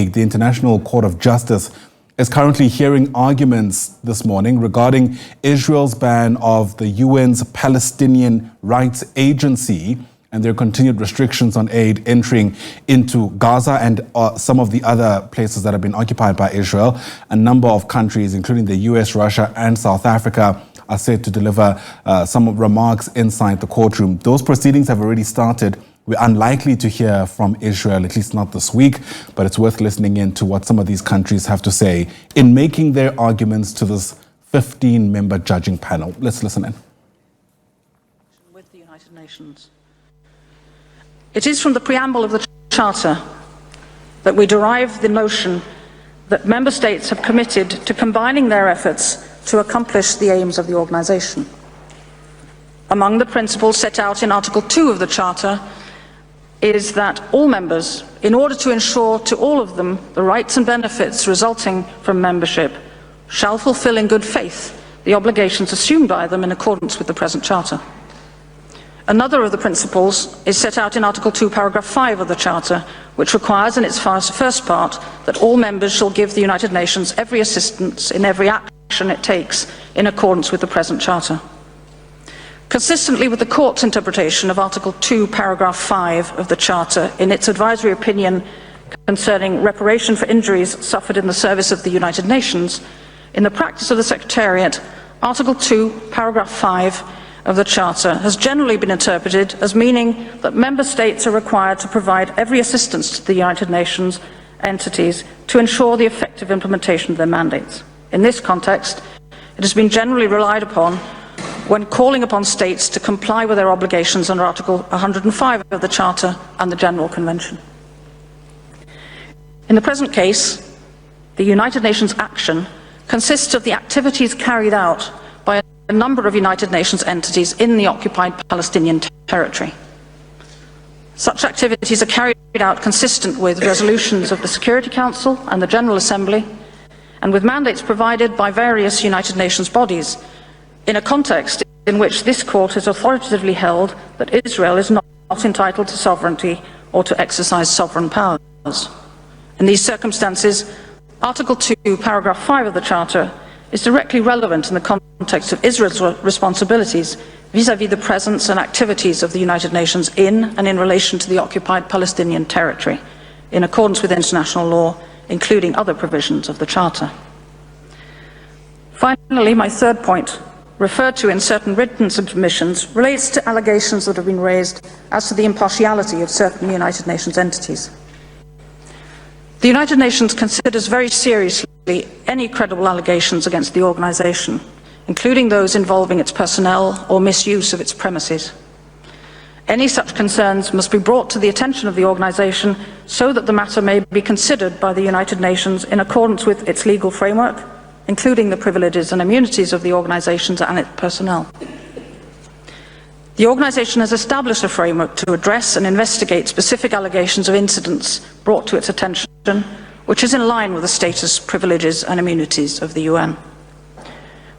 Hague, the International Court of Justice, is currently hearing arguments this morning regarding Israel's ban of the UN's Palestinian Rights Agency and their continued restrictions on aid entering into Gaza and some of the other places that have been occupied by Israel. A number of countries, including the US, Russia, and South Africa, are said to deliver some remarks inside the courtroom. Those proceedings have already started. We're unlikely to hear from Israel, at least not this week, but it's worth listening in to what some of these countries have to say in making their arguments to this 15-member judging panel. Let's listen in. With the United Nations. It is from the preamble of the Charter that we derive the notion that member states have committed to combining their efforts to accomplish the aims of the organisation. Among the principles set out in Article 2 of the Charter is that all members, in order to ensure to all of them the rights and benefits resulting from membership, shall fulfil in good faith the obligations assumed by them in accordance with the present Charter. Another of the principles is set out in Article 2, paragraph 5 of the Charter, which requires in its first part that all members shall give the United Nations every assistance in every action it takes in accordance with the present Charter. Consistently with the Court's interpretation of Article 2, paragraph 5 of the Charter in its advisory opinion concerning reparation for injuries suffered in the service of the United Nations, in the practice of the Secretariat, Article 2, paragraph 5 of the Charter has generally been interpreted as meaning that member states are required to provide every assistance to the United Nations entities to ensure the effective implementation of their mandates. In this context, it has been generally relied upon when calling upon states to comply with their obligations under Article 105 of the Charter and the General Convention. In the present case, the United Nations action consists of the activities carried out by a number of United Nations entities in the occupied Palestinian territory. Such activities are carried out consistent with resolutions of the Security Council and the General Assembly, and with mandates provided by various United Nations bodies, in a context in which this Court has authoritatively held that Israel is not entitled to sovereignty or to exercise sovereign powers. In these circumstances, Article 2, paragraph 5 of the Charter is directly relevant in the context of Israel's responsibilities vis-à-vis the presence and activities of the United Nations in and in relation to the occupied Palestinian territory, in accordance with international law, including other provisions of the Charter. Finally, my third point, referred to in certain written submissions, relates to allegations that have been raised as to the impartiality of certain United Nations entities. The United Nations considers very seriously any credible allegations against the organisation, including those involving its personnel or misuse of its premises. Any such concerns must be brought to the attention of the organisation so that the matter may be considered by the United Nations in accordance with its legal framework, including the privileges and immunities of the organisations and its personnel. The organisation has established a framework to address and investigate specific allegations of incidents brought to its attention, which is in line with the status, privileges and immunities of the UN.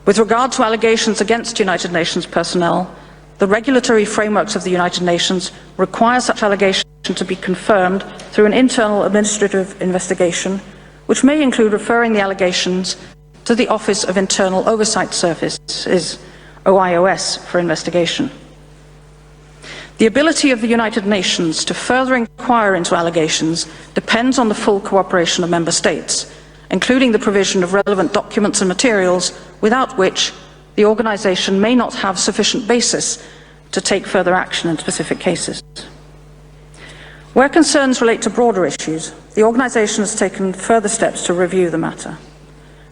With regard to allegations against United Nations personnel, the regulatory frameworks of the United Nations require such allegations to be confirmed through an internal administrative investigation, which may include referring the allegations to the Office of Internal Oversight Services, OIOS, for investigation. The ability of the United Nations to further inquire into allegations depends on the full cooperation of member states, including the provision of relevant documents and materials, without which the organisation may not have sufficient basis to take further action in specific cases. Where concerns relate to broader issues, the organisation has taken further steps to review the matter.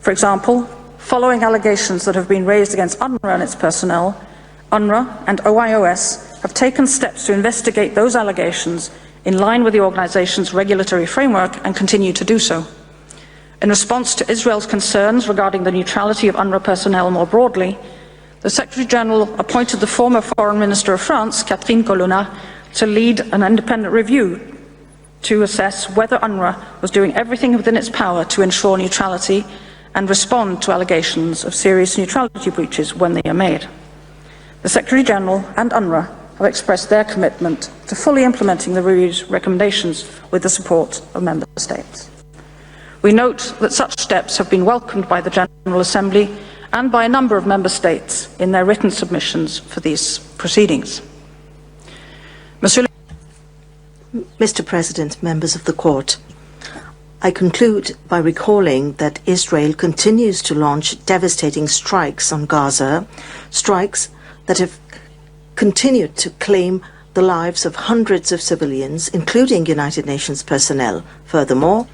For example, following allegations that have been raised against UNRWA and its personnel, UNRWA and OIOS have taken steps to investigate those allegations in line with the organisation's regulatory framework and continue to do so. In response to Israel's concerns regarding the neutrality of UNRWA personnel more broadly, the Secretary-General appointed the former Foreign Minister of France, Catherine Colonna, to lead an independent review to assess whether UNRWA was doing everything within its power to ensure neutrality and respond to allegations of serious neutrality breaches when they are made. The Secretary-General and UNRWA have expressed their commitment to fully implementing the review's recommendations with the support of Member States. We note that such steps have been welcomed by the General Assembly and by a number of Member States in their written submissions for these proceedings. Mr. President, members of the Court, I conclude by recalling that Israel continues to launch devastating strikes on Gaza, strikes that have continued to claim the lives of hundreds of civilians, including United Nations personnel. Furthermore,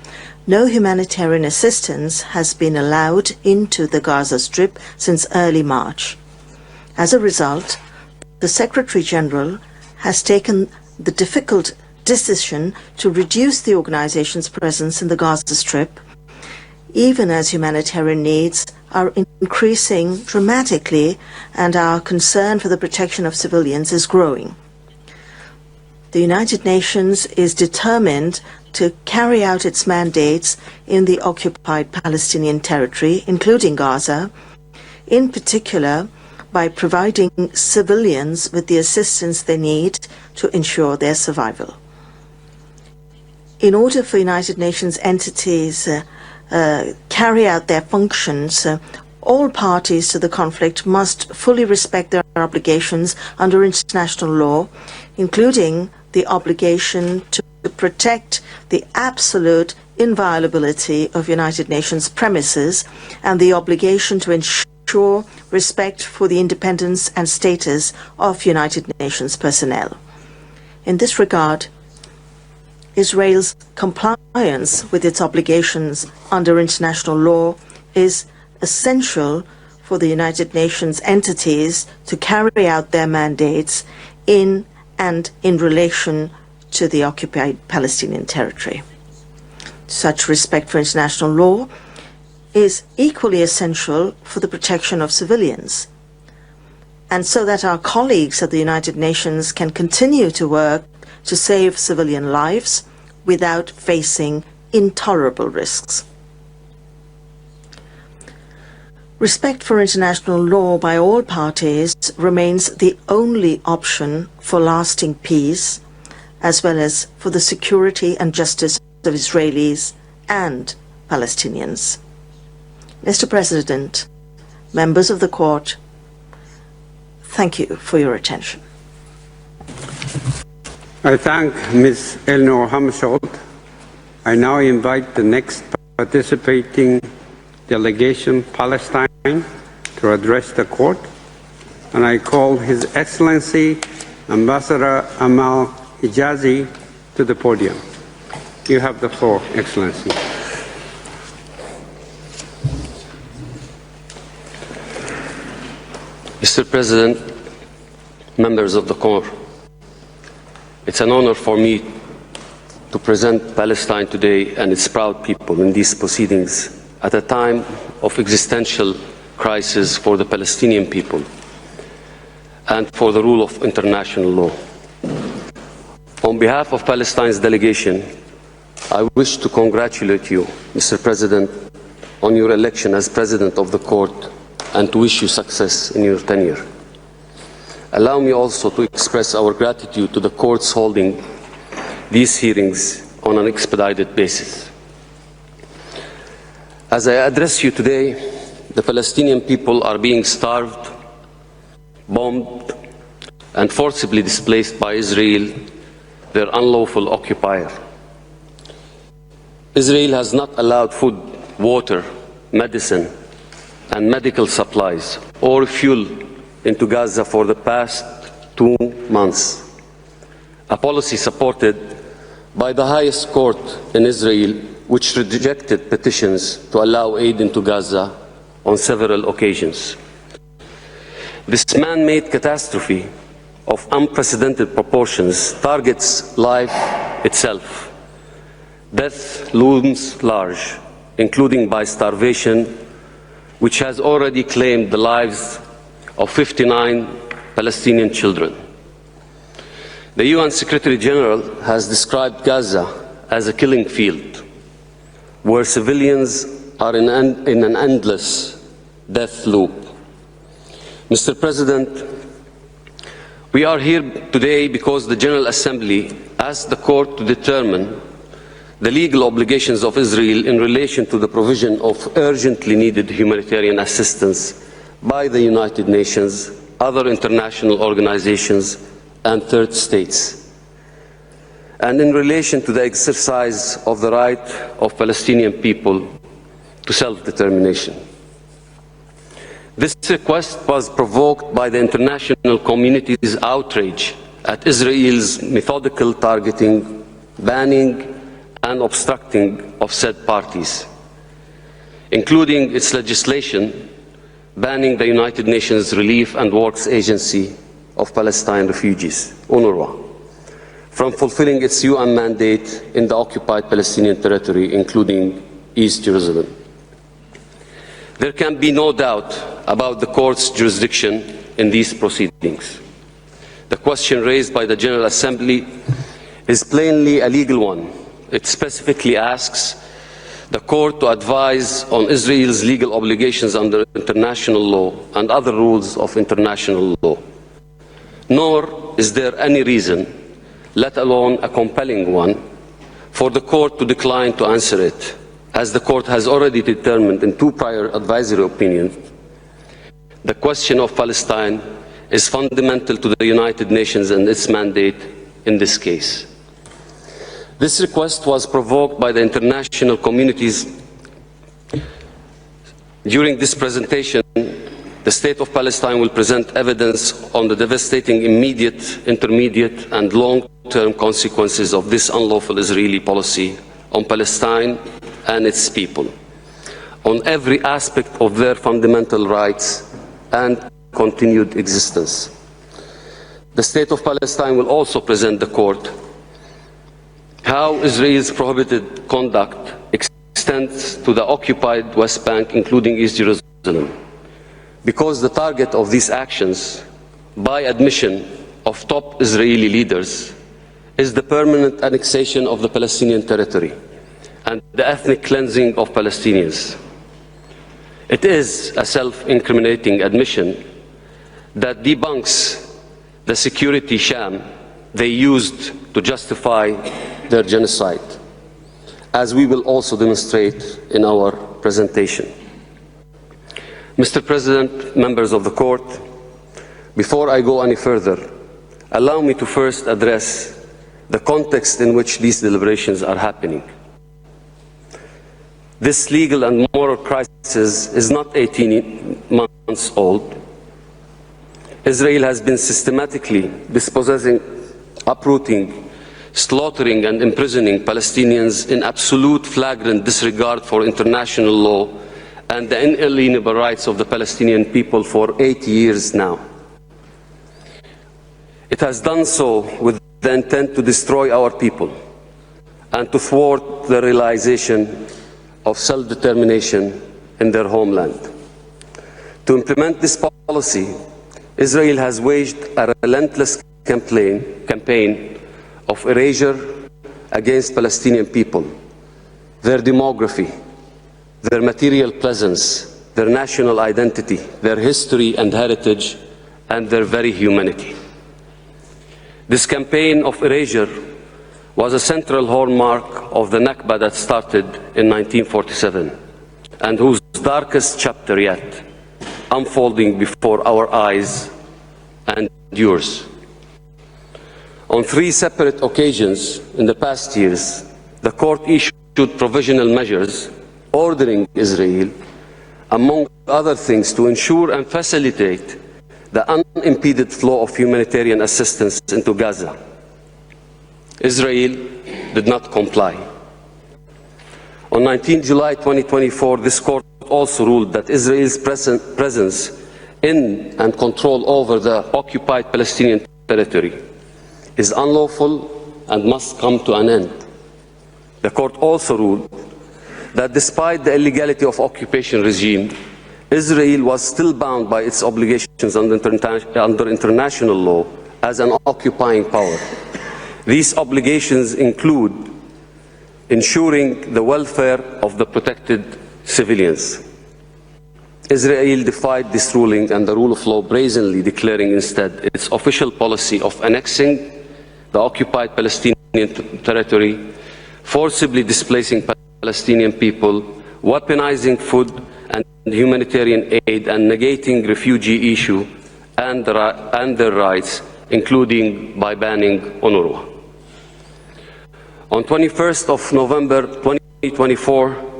no humanitarian assistance has been allowed into the Gaza Strip since early March. As a result, the Secretary-General has taken the difficult decision to reduce the organization's presence in the Gaza Strip, even as humanitarian needs are increasing dramatically and our concern for the protection of civilians is growing. The United Nations is determined to carry out its mandates in the occupied Palestinian territory, including Gaza, in particular by providing civilians with the assistance they need to ensure their survival. In order for United Nations entities carry out their functions, all parties to the conflict must fully respect their obligations under international law, including the obligation to protect the absolute inviolability of United Nations premises and the obligation to ensure respect for the independence and status of United Nations personnel. In this regard, Israel's compliance with its obligations under international law is essential for the United Nations entities to carry out their mandates in and in relation to the occupied Palestinian territory. Such respect for international law is equally essential for the protection of civilians, and so that our colleagues at the United Nations can continue to work to save civilian lives without facing intolerable risks. Respect for international law by all parties remains the only option for lasting peace, as well as for the security and justice of Israelis and Palestinians. Mr. President, members of the Court, thank you for your attention. I thank Ms. Eleanor Hamsholt. I now invite the next participating delegation, Palestine, to address the Court, and I call His Excellency Ambassador Amal Hijazi to the podium. You have the floor, Excellency. Mr. President, members of the Court, it's an honor for me to present Palestine today and its proud people in these proceedings at a time of existential crisis for the Palestinian people and for the rule of international law. On behalf of Palestine's delegation, I wish to congratulate you, Mr. President, on your election as President of the Court and to wish you success in your tenure. Allow me also to express our gratitude to the courts holding these hearings on an expedited basis. As I address you today, the Palestinian people are being starved, bombed, and forcibly displaced by Israel, their unlawful occupier. Israel has not allowed food, water, medicine, and medical supplies or fuel into Gaza for the past 2 months, a policy supported by the highest court in Israel, which rejected petitions to allow aid into Gaza on several occasions. This man-made catastrophe of unprecedented proportions targets life itself. Death looms large, including by starvation, which has already claimed the lives of 59 Palestinian children. The UN Secretary General has described Gaza as a killing field, where civilians are in an endless death loop. Mr. President, we are here today because the General Assembly asked the Court to determine the legal obligations of Israel in relation to the provision of urgently needed humanitarian assistance by the United Nations, other international organizations, and third states, and in relation to the exercise of the right of Palestinian people to self-determination. This request was provoked by the international community's outrage at Israel's methodical targeting, banning, and obstructing of said parties, including its legislation banning the United Nations Relief and Works Agency of Palestine Refugees, UNRWA, from fulfilling its UN mandate in the occupied Palestinian territory, including East Jerusalem. There can be no doubt about the court's jurisdiction in these proceedings. The question raised by the General Assembly is plainly a legal one. It specifically asks the court to advise on Israel's legal obligations under international law and other rules of international law. Nor is there any reason, let alone a compelling one, for the court to decline to answer it, as the court has already determined in two prior advisory opinions. The question of Palestine is fundamental to the United Nations and its mandate in this case. This request was provoked by the international communities. During this presentation, the State of Palestine will present evidence on the devastating immediate, intermediate, and long-term consequences of this unlawful Israeli policy on Palestine and its people, on every aspect of their fundamental rights and continued existence. The State of Palestine will also present the court how Israel's prohibited conduct extends to the occupied West Bank, including East Jerusalem, because the target of these actions, by admission of top Israeli leaders, is the permanent annexation of the Palestinian territory and the ethnic cleansing of Palestinians. It is a self-incriminating admission that debunks the security sham they used to justify their genocide, as we will also demonstrate in our presentation. Mr. President, members of the court, before I go any further, allow me to first address the context in which these deliberations are happening. This legal and moral crisis is not 18 months old. Israel has been systematically dispossessing, uprooting, slaughtering and imprisoning Palestinians in absolute flagrant disregard for international law and the inalienable rights of the Palestinian people for 8 years now. It has done so with the intent to destroy our people and to thwart the realization of self-determination in their homeland. To implement this policy, Israel has waged a relentless campaign of erasure against Palestinian people, their demography, their material presence, their national identity, their history and heritage, and their very humanity. This campaign of erasure was a central hallmark of the Nakba that started in 1947, and whose darkest chapter yet unfolding before our eyes and yours. On 3 separate occasions in the past years, the court issued provisional measures ordering Israel, among other things, to ensure and facilitate the unimpeded flow of humanitarian assistance into Gaza. Israel did not comply. On 19 July 2024, this court also ruled that Israel's presence in and control over the occupied Palestinian territory is unlawful and must come to an end. The court also ruled that despite the illegality of occupation regime, Israel was still bound by its obligations under international law as an occupying power. These obligations include ensuring the welfare of the protected civilians. Israel defied this ruling and the rule of law, brazenly declaring instead its official policy of annexing the occupied Palestinian territory forcibly displacing Palestinian people, weaponizing food and humanitarian aid, and negating refugee issue and their rights, including by banning UNRWA. On 21st of November 2024,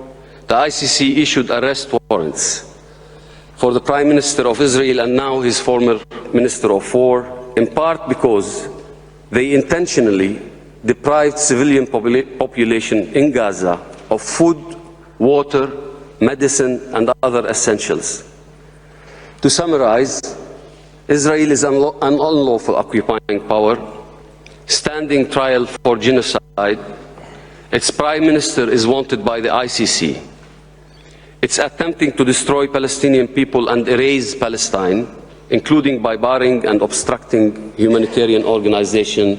the ICC issued arrest warrants for the Prime Minister of Israel and now his former Minister of War, in part because they intentionally deprived civilian population in Gaza of food, water, medicine, and other essentials. To summarize, Israel is an unlawful occupying power, standing trial for genocide. Its Prime Minister is wanted by the ICC. It's attempting to destroy Palestinian people and erase Palestine, including by barring and obstructing humanitarian organizations,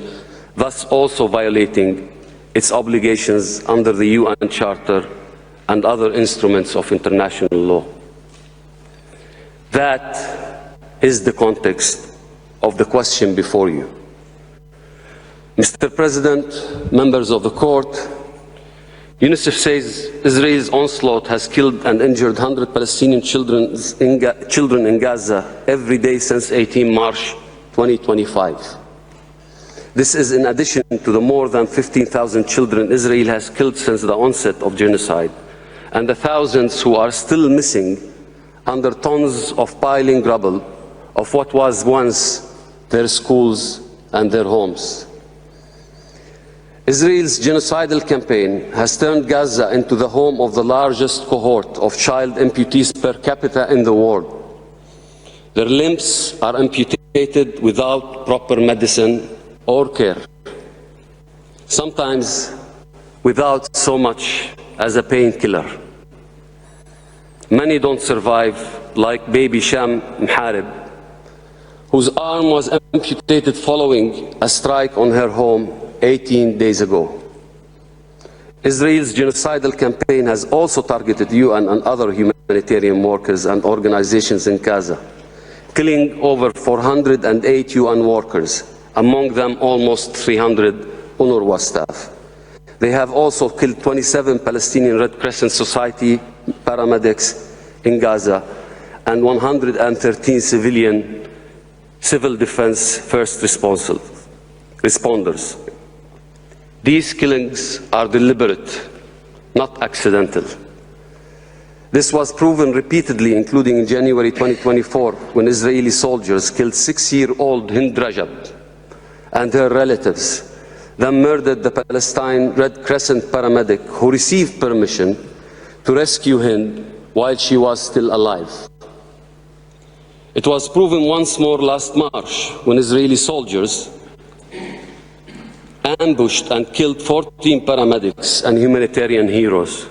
thus also violating its obligations under the UN Charter and other instruments of international law. That is the context of the question before you. Mr. President, members of the court, UNICEF says Israel's onslaught has killed and injured 100 Palestinian children in Gaza every day since 18 March 2025. This is in addition to the more than 15,000 children Israel has killed since the onset of genocide, and the thousands who are still missing under tons of piling rubble of what was once their schools and their homes. Israel's genocidal campaign has turned Gaza into the home of the largest cohort of child amputees per capita in the world. Their limbs are amputated without proper medicine or care, sometimes without so much as a painkiller. Many don't survive, like baby Sham Mharib, whose arm was amputated following a strike on her home 18 days ago. Israel's genocidal campaign has also targeted UN and other humanitarian workers and organizations in Gaza, killing over 408 UN workers, among them almost 300 UNRWA staff. They have also killed 27 Palestinian Red Crescent Society paramedics in Gaza and 113 civil defense first responders. These killings are deliberate, not accidental. This was proven repeatedly, including in January 2024, when Israeli soldiers killed 6-year-old Hind Rajab and her relatives, then murdered the Palestine Red Crescent paramedic who received permission to rescue Hind while she was still alive. It was proven once more last March when Israeli soldiers ambushed and killed 14 paramedics and humanitarian heroes.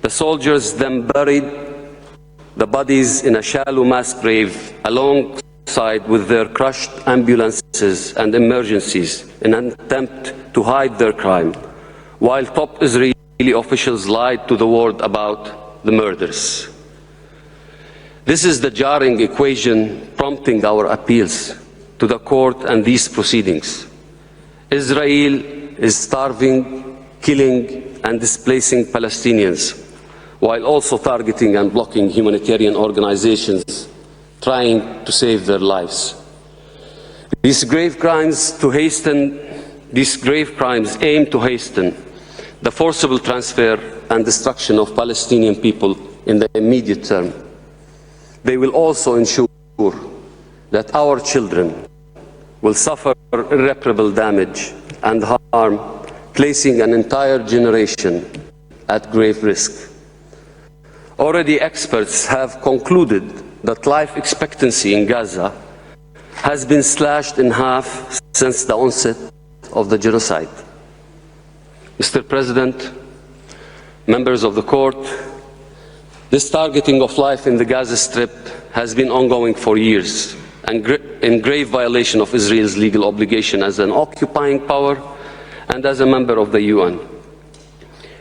The soldiers then buried the bodies in a shallow mass grave alongside with their crushed ambulances and emergencies in an attempt to hide their crime, while top Israeli officials lied to the world about the murders. This is the jarring equation prompting our appeals to the court and these proceedings. Israel is starving, killing, and displacing Palestinians, while also targeting and blocking humanitarian organizations trying to save their lives. These grave crimes aim to hasten the forcible transfer and destruction of Palestinian people in the immediate term. They will also ensure that our children will suffer irreparable damage and harm, placing an entire generation at grave risk. Already experts have concluded that life expectancy in Gaza has been slashed in half since the onset of the genocide. Mr. President, members of the court, this targeting of life in the Gaza Strip has been ongoing for years and in grave violation of Israel's legal obligation as an occupying power and as a member of the UN.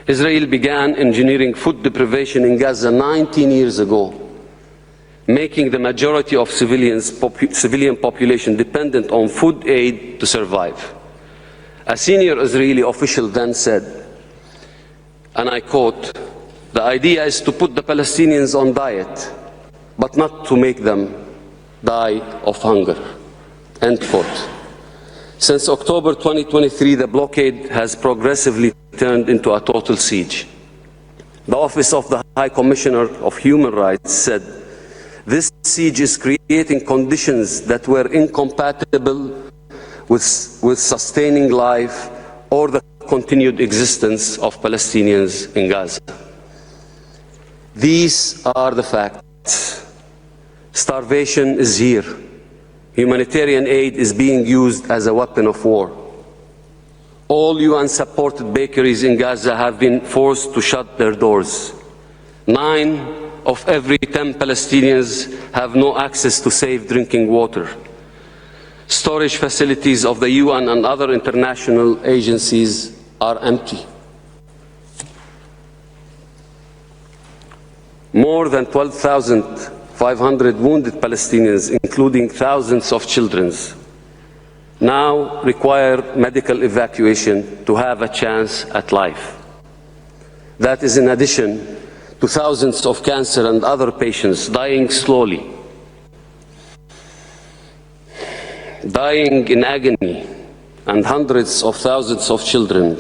Israel began engineering food deprivation in Gaza 19 years ago, making the majority of civilian population dependent on food aid to survive. A senior Israeli official then said, and I quote, "The idea is to put the Palestinians on diet, but not to make them die of hunger." End quote. Since October 2023, the blockade has progressively turned into a total siege. The Office of the High Commissioner of Human Rights said, "This siege is creating conditions that were incompatible with sustaining life or the continued existence of Palestinians in Gaza." These are the facts. Starvation is here. Humanitarian aid is being used as a weapon of war. All UN-supported bakeries in Gaza have been forced to shut their doors. 9 of every 10 Palestinians have no access to safe drinking water. Storage facilities of the UN and other international agencies are empty. More than 12,500 wounded Palestinians, including thousands of children, now require medical evacuation to have a chance at life. That is in addition to thousands of cancer and other patients dying slowly, dying in agony, and hundreds of thousands of children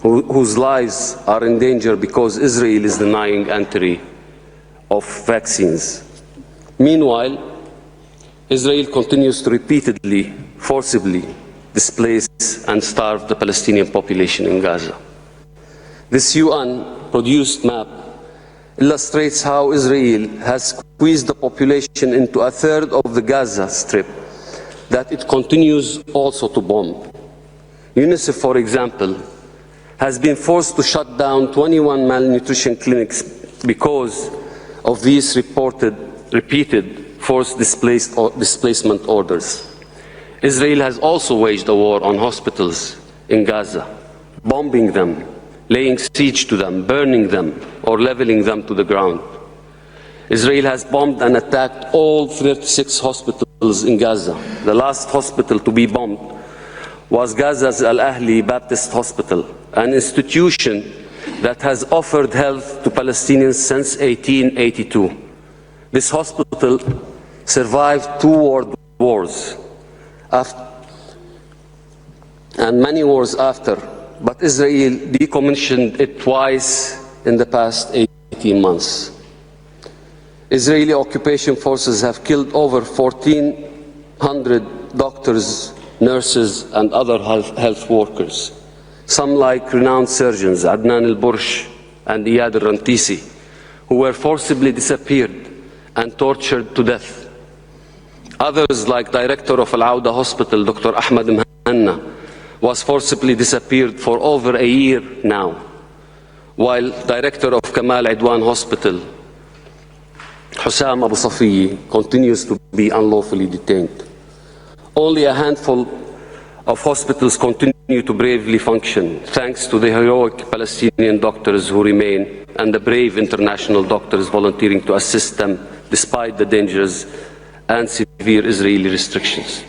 whose lives are in danger because Israel is denying entry of vaccines. Meanwhile, Israel continues to repeatedly, forcibly displace and starve the Palestinian population in Gaza. This UN-produced map illustrates how Israel has squeezed the population into a third of the Gaza Strip that it continues also to bomb. UNICEF, for example, has been forced to shut down 21 malnutrition clinics because of these repeated forced displacement orders. Israel has also waged a war on hospitals in Gaza, bombing them, laying siege to them, burning them, or leveling them to the ground. Israel has bombed and attacked all 36 hospitals in Gaza. The last hospital to be bombed was Gaza's Al-Ahli Baptist Hospital, an institution that has offered health to Palestinians since 1882. This hospital survived 2 world wars and many wars after, but Israel decommissioned it twice in the past 18 months. Israeli occupation forces have killed over 1,400 doctors, nurses, and other health workers. Some, like renowned surgeons Adnan al-Bursh and Iyad al-Rantisi, who were forcibly disappeared and tortured to death. Others, like director of Al-Awda Hospital, Dr. Ahmad Mhanna, was forcibly disappeared for over a year now, while director of Kamal Idwan Hospital, Hussam Abu Safiyi, continues to be unlawfully detained. Only a handful of hospitals continue to bravely function, thanks to the heroic Palestinian doctors who remain and the brave international doctors volunteering to assist them despite the dangers and severe Israeli restrictions.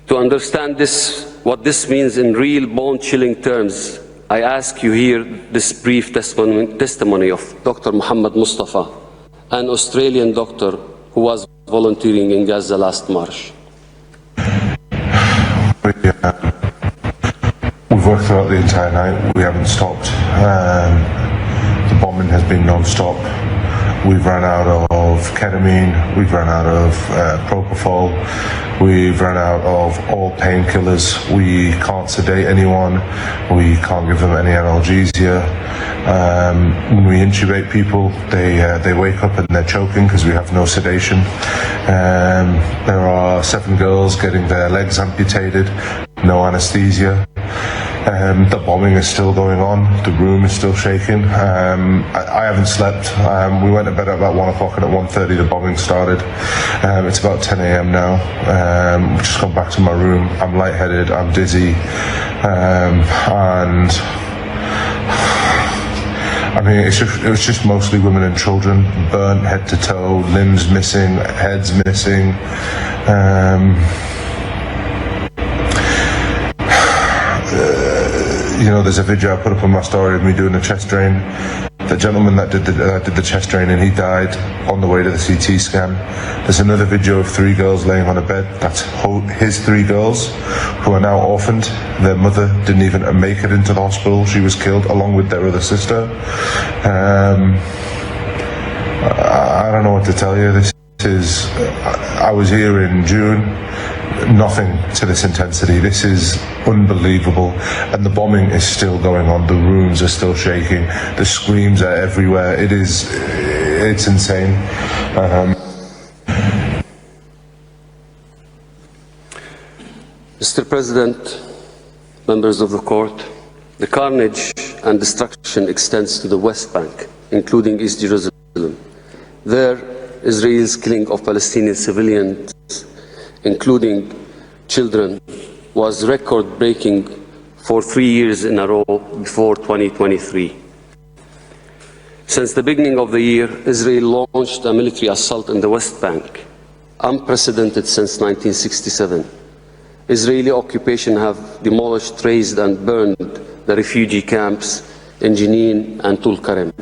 To understand what this means in real bone-chilling terms, I ask you here this brief testimony of Dr. Muhammad Mustafa, an Australian doctor who was volunteering in Gaza last March. We've worked throughout the entire night. We haven't stopped. The bombing has been non-stop. We've run out of ketamine. We've run out of propofol. We've run out of all painkillers. We can't sedate anyone. We can't give them any analgesia. When we intubate people, they wake up and they're choking because we have no sedation. There are 7 girls getting their legs amputated, no anesthesia. The bombing is still going on. The room is still shaking. I haven't slept. We went to bed at about 1 o'clock and at 1:30 the bombing started. It's about 10 a.m. now. I've just gone back to my room. I'm lightheaded. I'm dizzy. And I mean, it was just mostly women and children, burnt head to toe, limbs missing, heads missing. there's a video I put up on my story of me doing a chest drain. The gentleman that did the chest drain, and he died on the way to the CT scan. There's another video of 3 girls laying on a bed. That's his 3 girls, who are now orphaned. Their mother didn't even make it into the hospital. She was killed along with their other sister. I don't know what to tell you. I was here in June. Nothing to this intensity. This is unbelievable, and the bombing is still going on. The rooms are still shaking. The screams are everywhere. It's insane. Mr. President, members of the court, the carnage and destruction extends to the West Bank, including East Jerusalem. There, Israel's killing of Palestinian civilians, including children, was record-breaking for 3 years in a row before 2023. Since the beginning of the year, Israel launched a military assault in the West Bank, unprecedented since 1967. Israeli occupation have demolished, razed and burned the refugee camps in Jenin and Tul Karem,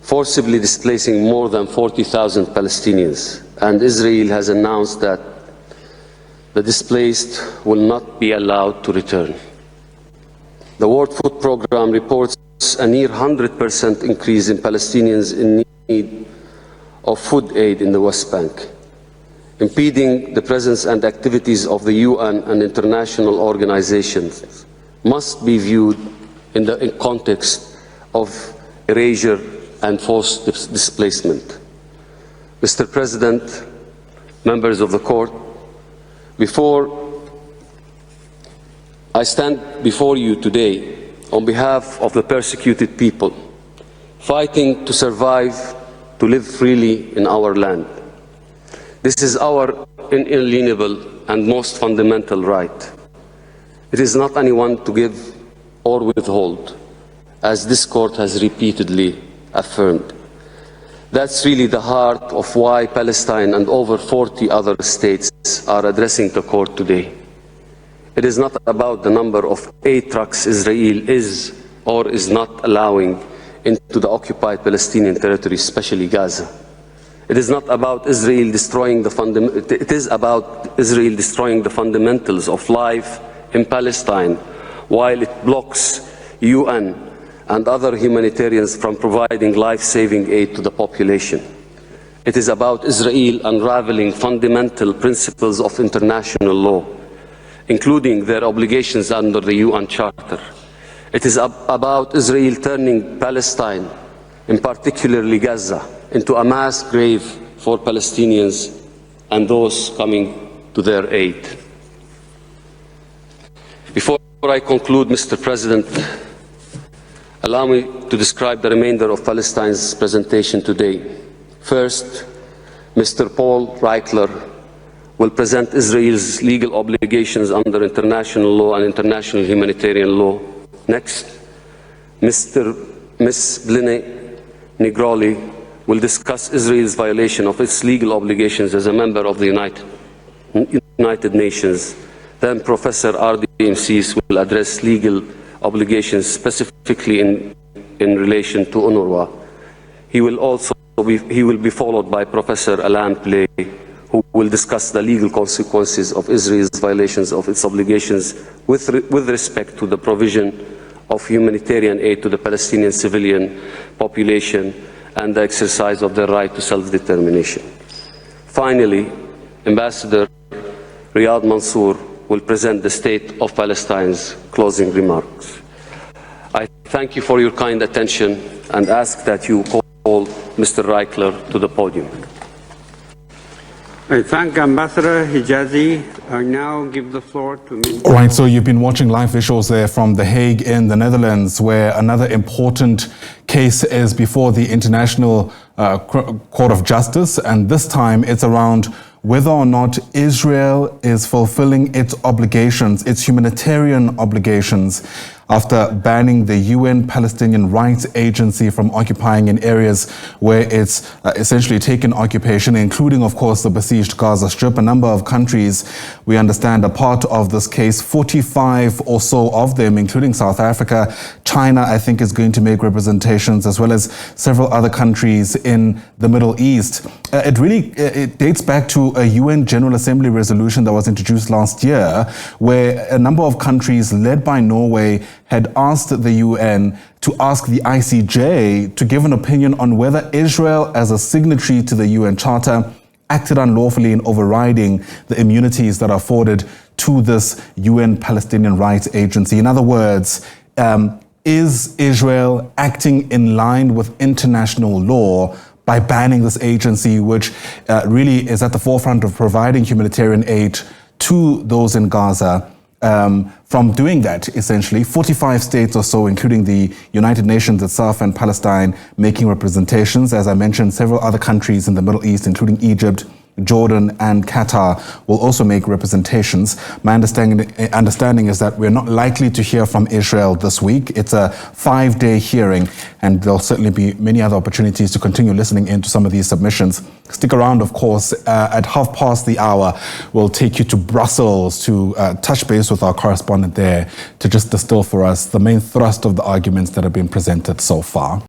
forcibly displacing more than 40,000 Palestinians, and Israel has announced that the displaced will not be allowed to return. The World Food Programme reports a near 100% increase in Palestinians in need of food aid in the West Bank, impeding the presence and activities of the UN and international organizations must be viewed in the context of erasure and forced displacement. Mr. President, members of the court, before I stand before you today on behalf of the persecuted people, fighting to survive, to live freely in our land. This is our inalienable and most fundamental right. It is not anyone to give or withhold, as this court has repeatedly affirmed. That's really the heart of why Palestine and over 40 other states are addressing the court today. It is not about the number of aid trucks Israel is or is not allowing into the occupied Palestinian territory, especially Gaza. It is not about Israel destroying it is about Israel destroying the fundamentals of life in Palestine, while it blocks UN and other humanitarians from providing life-saving aid to the population. It is about Israel unraveling fundamental principles of international law, including their obligations under the UN Charter. It is about Israel turning Palestine, in particularly Gaza, into a mass grave for Palestinians and those coming to their aid. Before I conclude, Mr. President, allow me to describe the remainder of Palestine's presentation today. First, Mr. Paul Reichler will present Israel's legal obligations under international law and international humanitarian law. Next, Ms. Blinne Nigroli will discuss Israel's violation of its legal obligations as a member of the United Nations. Then Professor R.D. Msis will address legal obligations specifically in relation to UNRWA. He will be followed by Professor Alain Play, who will discuss the legal consequences of Israel's violations of its obligations with respect to the provision of humanitarian aid to the Palestinian civilian population and the exercise of their right to self-determination. Finally, Ambassador Riyad Mansour will present the State of Palestine's closing remarks. I thank you for your kind attention and ask that you call Mr. Reichler to the podium. I thank Ambassador Hijazi. I now give the floor to Mr. All right, so you've been watching live visuals there from The Hague in the Netherlands, where another important case is before the International Court of Justice, and this time it's around whether or not Israel is fulfilling its obligations, its humanitarian obligations after banning the UN Palestinian Rights Agency from occupying in areas where it's essentially taken occupation, including, of course, the besieged Gaza Strip. A number of countries, we understand, are part of this case. 45 or so of them, including South Africa. China, I think, is going to make representations, as well as several other countries in the Middle East. It dates back to a UN General Assembly resolution that was introduced last year, where a number of countries, led by Norway, had asked the UN to ask the ICJ to give an opinion on whether Israel, as a signatory to the UN Charter, acted unlawfully in overriding the immunities that are afforded to this UN Palestinian Rights Agency. In other words, is Israel acting in line with international law by banning this agency, which really is at the forefront of providing humanitarian aid to those in Gaza? From doing that, essentially, 45 states or so, including the United Nations itself and Palestine, making representations. As I mentioned, several other countries in the Middle East, including Egypt, Jordan and Qatar, will also make representations. My understanding is that we're not likely to hear from Israel this week. It's a 5-day hearing, and there'll certainly be many other opportunities to continue listening into some of these submissions. Stick around, of course. At 1:30, we'll take you to Brussels to touch base with our correspondent there to just distill for us the main thrust of the arguments that have been presented so far.